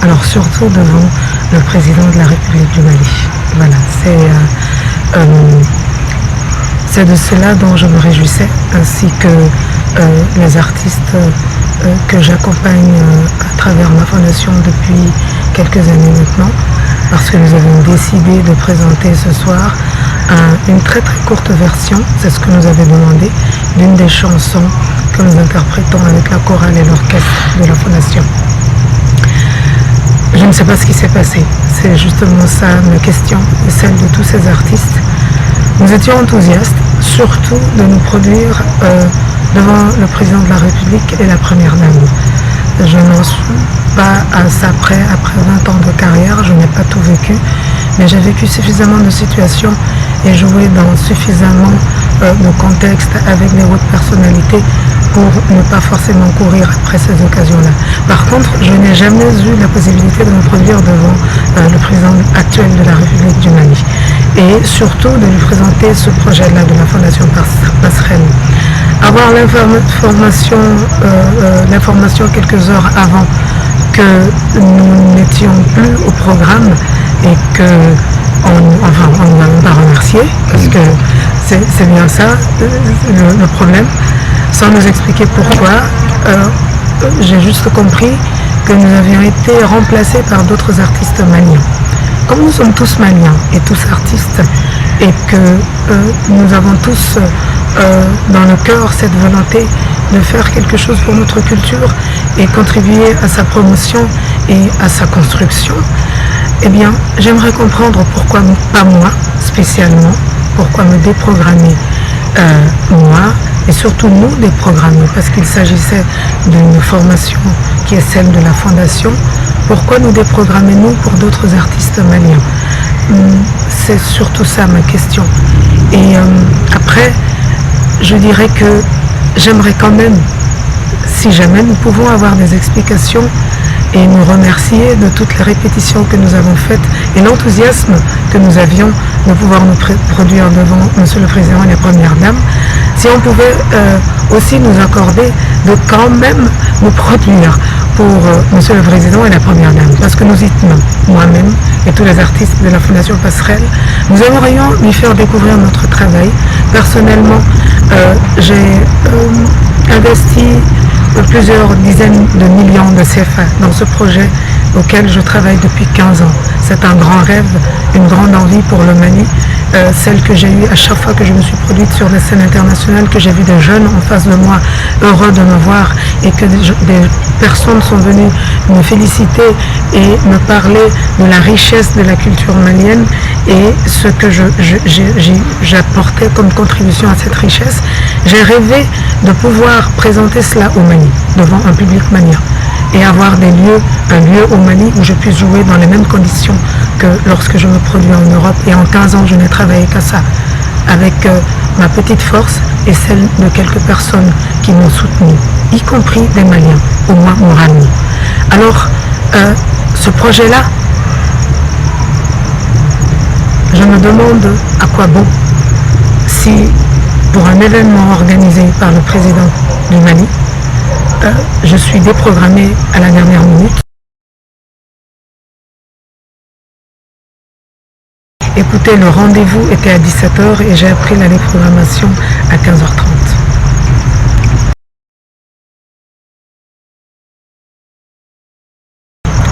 Alors surtout devant le président de la République du Mali. Voilà, c'est de cela dont je me réjouissais, ainsi que les artistes que j'accompagne à travers ma fondation depuis quelques années maintenant, parce que nous avons décidé de présenter ce soir une très très courte version, c'est ce que nous avait demandé, d'une des chansons que nous interprétons avec la chorale et l'orchestre de la fondation. Je ne sais pas ce qui s'est passé, c'est justement ça ma question et celle de tous ces artistes. Nous étions enthousiastes, surtout de nous produire devant le président de la République et la première dame. Je n'en suis pas à ça près, après 20 ans de carrière, je n'ai pas tout vécu, mais j'ai vécu suffisamment de situations et joué dans suffisamment de contextes avec des hautes personnalités pour ne pas forcément courir après ces occasions-là. Par contre, je n'ai jamais eu la possibilité de me produire devant le président actuel de la République du Mali et surtout de lui présenter ce projet-là de la Fondation Passerelle. Avoir l'information quelques heures avant que nous n'étions plus au programme et que on ne va pas remercier, parce que c'est bien ça le problème, sans nous expliquer pourquoi. J'ai juste compris que nous avions été remplacés par d'autres artistes maliens. Comme nous sommes tous maliens et tous artistes, et que nous avons tous dans le cœur cette volonté de faire quelque chose pour notre culture et contribuer à sa promotion et à sa construction, eh bien, j'aimerais comprendre pourquoi pas moi, spécialement, pourquoi me déprogrammer moi, et surtout nous déprogrammer, parce qu'il s'agissait d'une formation qui est celle de la Fondation. Pourquoi nous déprogrammer nous pour d'autres artistes maliens? C'est surtout ça ma question. Et après, je dirais que j'aimerais quand même, si jamais nous pouvons avoir des explications et nous remercier de toutes les répétitions que nous avons faites et l'enthousiasme que nous avions de pouvoir nous produire devant Monsieur le Président et la Première Dame, si on pouvait aussi nous accorder de quand même nous produire pour Monsieur le Président et la Première Dame, parce que nous y tenons, moi-même et tous les artistes de la Fondation Passerelle, nous aimerions lui faire découvrir notre travail. Personnellement, j'ai investi plusieurs dizaines de millions de CFA dans ce projet auquel je travaille depuis 15 ans. C'est un grand rêve, une grande envie pour le Mali, celle que j'ai eue à chaque fois que je me suis produite sur des scènes internationales, que j'ai vu des jeunes en face de moi heureux de me voir et que des personnes sont venues me féliciter et me parler de la richesse de la culture malienne et ce que j'apportais comme contribution à cette richesse. J'ai rêvé de pouvoir présenter cela au Mali, devant un public malien, et avoir un lieu au Mali où je puisse jouer dans les mêmes conditions que lorsque je me produis en Europe. Et en 15 ans, je n'ai travaillé qu'à ça, avec ma petite force et celle de quelques personnes qui m'ont soutenu, y compris des Maliens, au moins moralement. Alors, ce projet-là, je me demande à quoi bon si, pour un événement organisé par le président du Mali, je suis déprogrammée à la dernière minute. Écoutez, le rendez-vous était à 17h et j'ai appris la déprogrammation à 15h30.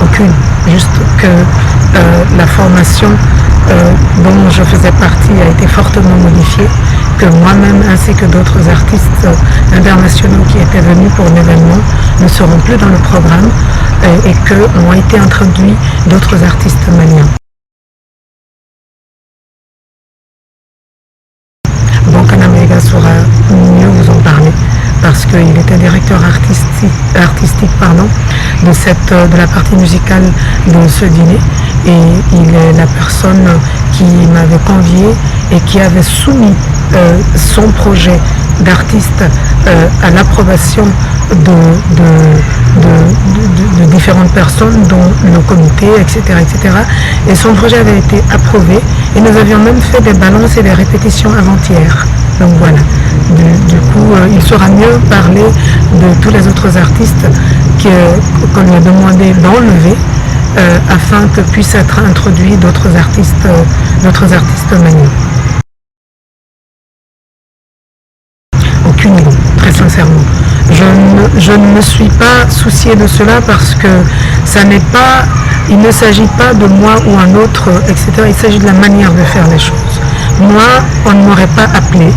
Aucune, juste que la formation dont je faisais partie a été fortement modifiée, que moi-même ainsi que d'autres artistes internationaux qui étaient venus pour l'événement ne seront plus dans le programme et que ont été introduits d'autres artistes maliens. Bon, Kanamega saura mieux vous en parler parce qu'il était directeur artistique de la partie musicale de ce dîner et il est la personne qui m'avait convié et qui avait soumis son projet d'artiste à l'approbation de différentes personnes, dont le comité, etc., etc. Et son projet avait été approuvé et nous avions même fait des balances et des répétitions avant-hier. Donc voilà, du coup, il saura mieux parler de tous les autres artistes qu'on lui a demandé d'enlever afin que puissent être introduits d'autres artistes maniens. Aucune idée, très sincèrement. Je ne me suis pas soucié de cela parce que il ne s'agit pas de moi ou un autre, etc. Il s'agit de la manière de faire les choses. Moi, on ne m'aurait pas appelé.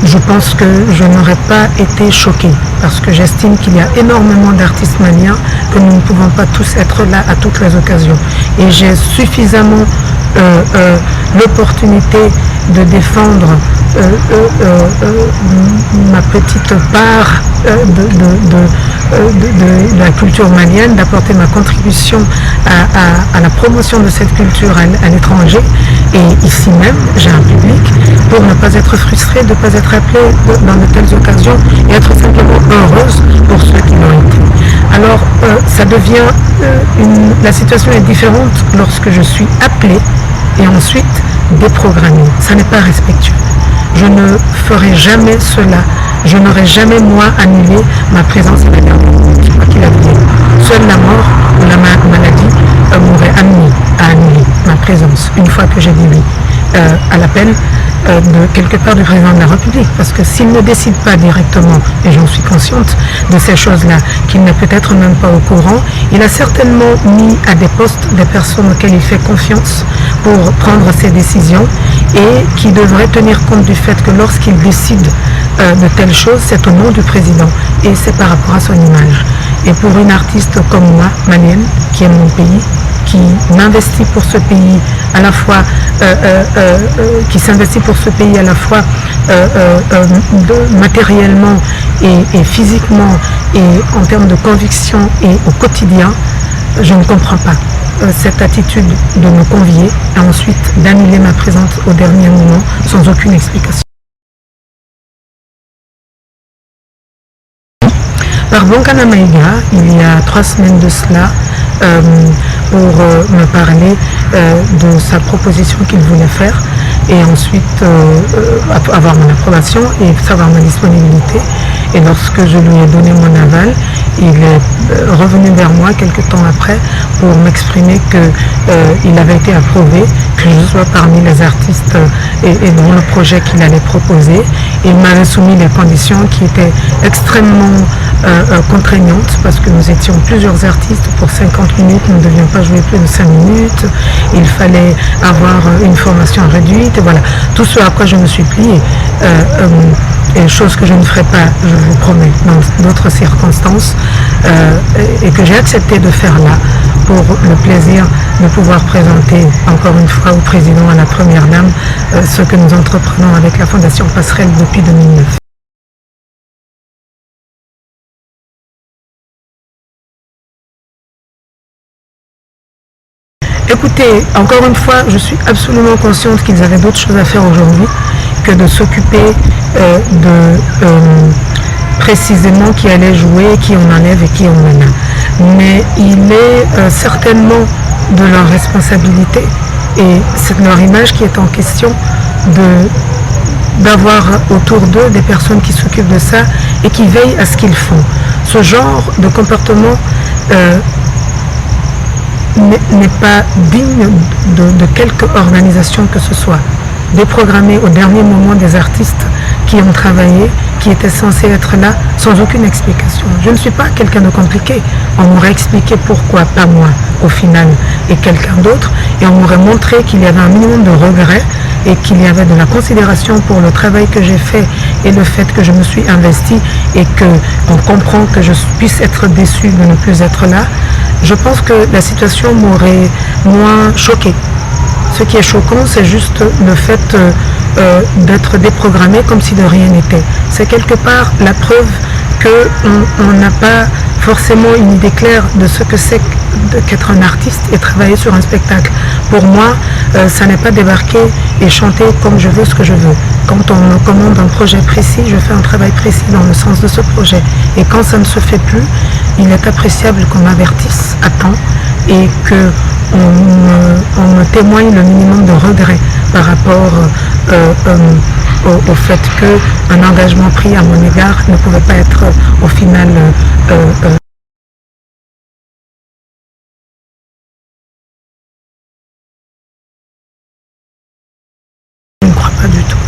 Je pense que je n'aurais pas été choquée parce que j'estime qu'il y a énormément d'artistes maliens, que nous ne pouvons pas tous être là à toutes les occasions. Et j'ai suffisamment l'opportunité de défendre ma petite part de la culture malienne, d'apporter ma contribution à la promotion de cette culture à l'étranger. Et ici même, j'ai un public pour ne pas être frustrée, de ne pas être appelée dans de telles occasions et être simplement heureuse pour ceux qui l'ont été. Alors, ça devient la situation est différente lorsque je suis appelée et ensuite déprogrammée. Ça n'est pas respectueux. Je ne ferai jamais cela. Je n'aurai jamais, moi, annulé ma présence à la dernière minute, quoi qu'il advienne. Seule la mort ou la maladie m'aurait amené à annuler ma présence une fois que j'ai dit oui à l'appel de quelque part du président de la République. Parce que s'il ne décide pas directement, et j'en suis consciente de ces choses-là, qu'il n'est peut-être même pas au courant, il a certainement mis à des postes des personnes auxquelles il fait confiance pour prendre ses décisions et qui devraient tenir compte du fait que lorsqu'il décide de telles choses, c'est au nom du président et c'est par rapport à son image. Et pour une artiste comme moi, malienne, qui aime mon pays, qui m'investit pour ce pays à la fois, qui s'investit pour ce pays à la fois matériellement et physiquement et en termes de conviction et au quotidien, je ne comprends pas cette attitude de me convier et ensuite d'annuler ma présence au dernier moment sans aucune explication. Par Bonkana Maïga, il y a 3 semaines de cela, pour me parler de sa proposition qu'il voulait faire et ensuite avoir mon approbation et savoir ma disponibilité. Et lorsque je lui ai donné mon aval, il est revenu vers moi quelques temps après pour m'exprimer qu'il avait été approuvé, que je sois parmi les artistes et dans le projet qu'il allait proposer. Il m'avait soumis les conditions qui étaient extrêmement contraignantes parce que nous étions plusieurs artistes pour 50 minutes, nous ne devions pas jouer plus de 5 minutes, il fallait avoir une formation réduite, et voilà, tout ce à quoi je me suis pliée. Et chose que je ne ferai pas, je vous promets, dans d'autres circonstances, et que j'ai accepté de faire là, pour le plaisir de pouvoir présenter encore une fois au président, à la première dame, ce que nous entreprenons avec la Fondation Passerelle depuis 2009. Écoutez, encore une fois, je suis absolument consciente qu'ils avaient d'autres choses à faire aujourd'hui que de s'occuper précisément qui allait jouer, qui on enlève et qui on mène. Mais il est certainement de leur responsabilité et c'est leur image qui est en question d'avoir autour d'eux des personnes qui s'occupent de ça et qui veillent à ce qu'ils font. Ce genre de comportement n'est pas digne de quelque organisation que ce soit. Déprogrammer au dernier moment des artistes qui ont travaillé, qui étaient censés être là sans aucune explication. Je ne suis pas quelqu'un de compliqué. On m'aurait expliqué pourquoi, pas moi, au final, et quelqu'un d'autre, et on m'aurait montré qu'il y avait un minimum de regret et qu'il y avait de la considération pour le travail que j'ai fait et le fait que je me suis investie et qu'on comprend que je puisse être déçue de ne plus être là. Je pense que la situation m'aurait moins choquée. Ce qui est choquant, c'est juste le fait d'être déprogrammé comme si de rien n'était. C'est quelque part la preuve qu'on n'a pas forcément une idée claire de ce que c'est qu'être un artiste et travailler sur un spectacle. Pour moi, ça n'est pas débarquer et chanter comme je veux ce que je veux. Quand on me commande un projet précis, je fais un travail précis dans le sens de ce projet. Et quand ça ne se fait plus, il est appréciable qu'on m'avertisse à temps et qu'on me témoigne le minimum de regret par rapport au fait qu'un engagement pris à mon égard ne pouvait pas être au final Je ne crois pas du tout.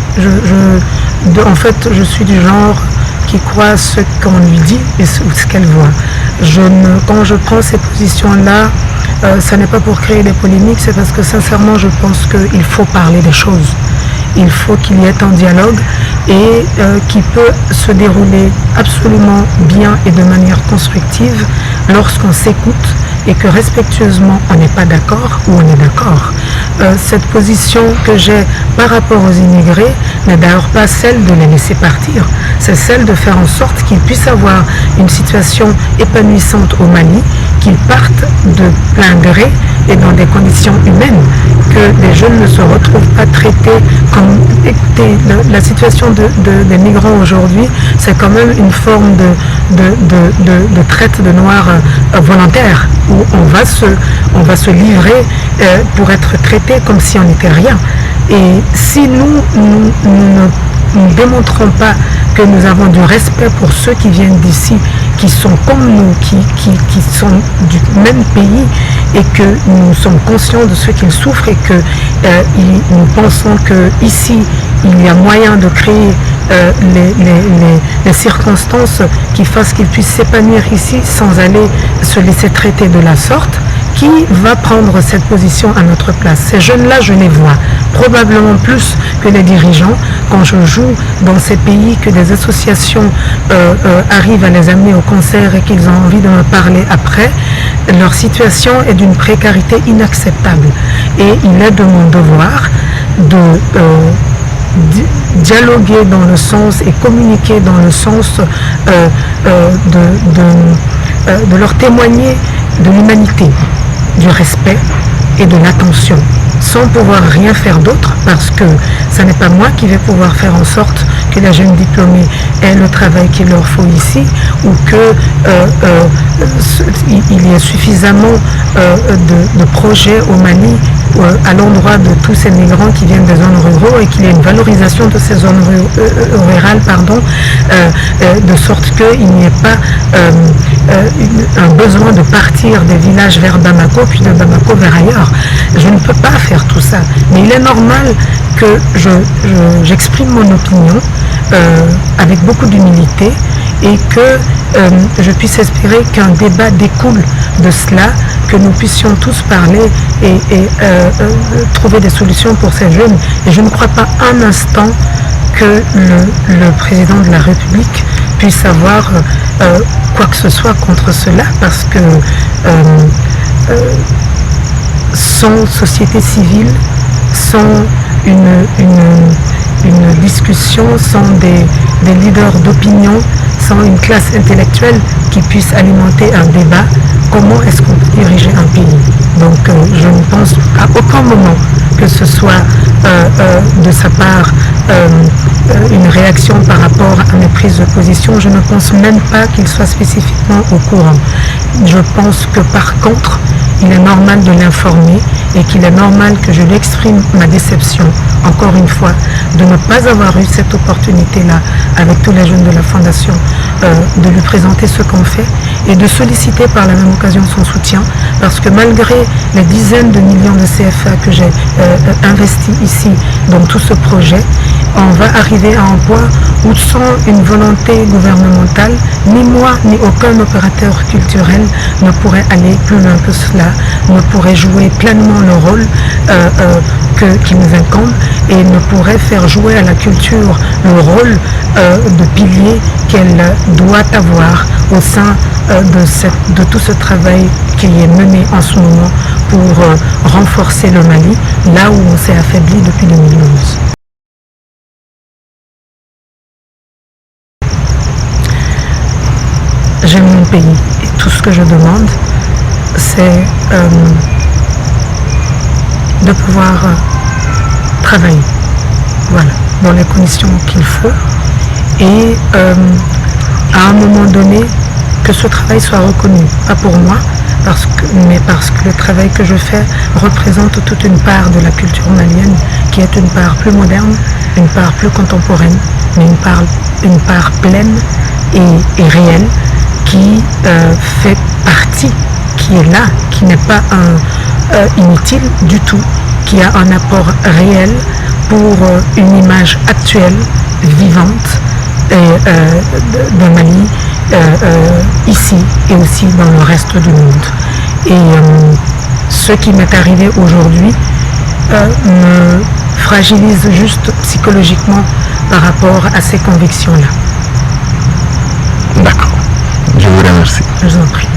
En fait, je suis du genre qui croit ce qu'on lui dit et ce qu'elle voit. Quand je prends ces positions-là, ce n'est pas pour créer des polémiques, c'est parce que sincèrement, je pense qu'il faut parler des choses. Il faut qu'il y ait un dialogue et qui peut se dérouler absolument bien et de manière constructive lorsqu'on s'écoute et que respectueusement on n'est pas d'accord ou on est d'accord. Cette position que j'ai par rapport aux immigrés n'est d'ailleurs pas celle de les laisser partir, c'est celle de faire en sorte qu'ils puissent avoir une situation épanouissante au Mali, qu'ils partent de plein gré et dans des conditions humaines, que des jeunes ne se retrouvent pas traités comme... La situation des migrants aujourd'hui, c'est quand même une forme de traite de noirs volontaire, où on va se livrer pour être traité comme si on n'était rien. Et si nous ne démontrons pas que nous avons du respect pour ceux qui viennent d'ici, qui sont comme nous, qui sont du même pays et que nous sommes conscients de ce qu'ils souffrent et que nous pensons qu'ici il y a moyen de créer les circonstances qui fassent qu'ils puissent s'épanouir ici sans aller se laisser traiter de la sorte. Qui va prendre cette position à notre place? Ces jeunes-là, je les vois probablement plus que les dirigeants. Quand je joue dans ces pays, que des associations arrivent à les amener au concert et qu'ils ont envie de me parler après, leur situation est d'une précarité inacceptable. Et il est de mon devoir de dialoguer dans le sens et communiquer dans le sens de leur témoigner de l'humanité, du respect et de l'attention, sans pouvoir rien faire d'autre, parce que ce n'est pas moi qui vais pouvoir faire en sorte que les jeunes diplômés aient le travail qu'il leur faut ici, ou qu'il y ait suffisamment de projets au Mali à l'endroit de tous ces migrants qui viennent des zones rurales et qu'il y ait une valorisation de ces zones rurales, de sorte qu'il n'y ait pas un besoin de partir des villages vers Bamako, puis de Bamako vers ailleurs. Je ne peux pas faire tout ça, mais il est normal que j'exprime mon opinion avec beaucoup d'humilité et que je puisse espérer qu'un débat découle de cela, que nous puissions tous parler et trouver des solutions pour ces jeunes. Et je ne crois pas un instant que le président de la République puisse avoir quoi que ce soit contre cela, parce que sans société civile, sans une discussion, sans des leaders d'opinion, sans une classe intellectuelle qui puisse alimenter un débat, comment est-ce qu'on peut diriger un pays? Donc je ne pense à aucun moment que ce soit de sa part une réaction par rapport à mes prises de position. Je ne pense même pas qu'il soit spécifiquement au courant. Je pense que par contre, il est normal de l'informer et qu'il est normal que je lui exprime ma déception, encore une fois, de ne pas avoir eu cette opportunité-là avec tous les jeunes de la Fondation, de lui présenter ce qu'on fait et de solliciter par la même occasion son soutien, parce que malgré les dizaines de millions de CFA que j'ai investis ici dans tout ce projet, on va arriver à un point où sans une volonté gouvernementale, ni moi ni aucun opérateur culturel ne pourrait aller plus loin que cela, ne pourrait jouer pleinement le rôle qui nous incombe et ne pourrait faire jouer à la culture le rôle de pilier qu'elle doit avoir au sein de tout ce travail qui est mené en ce moment pour renforcer le Mali, là où on s'est affaibli depuis 2012. J'aime mon pays et tout ce que je demande, c'est de pouvoir travailler, voilà, dans les conditions qu'il faut et à un moment donné que ce travail soit reconnu, pas pour moi, mais parce que le travail que je fais représente toute une part de la culture malienne qui est une part plus moderne, une part plus contemporaine, mais une part pleine et réelle qui fait partie, qui est là, qui n'est pas inutile du tout, qui a un apport réel pour une image actuelle, vivante, de Mali, ici et aussi dans le reste du monde. Et ce qui m'est arrivé aujourd'hui me fragilise juste psychologiquement par rapport à ces convictions-là. D'accord. Je vous remercie. Je vous en prie.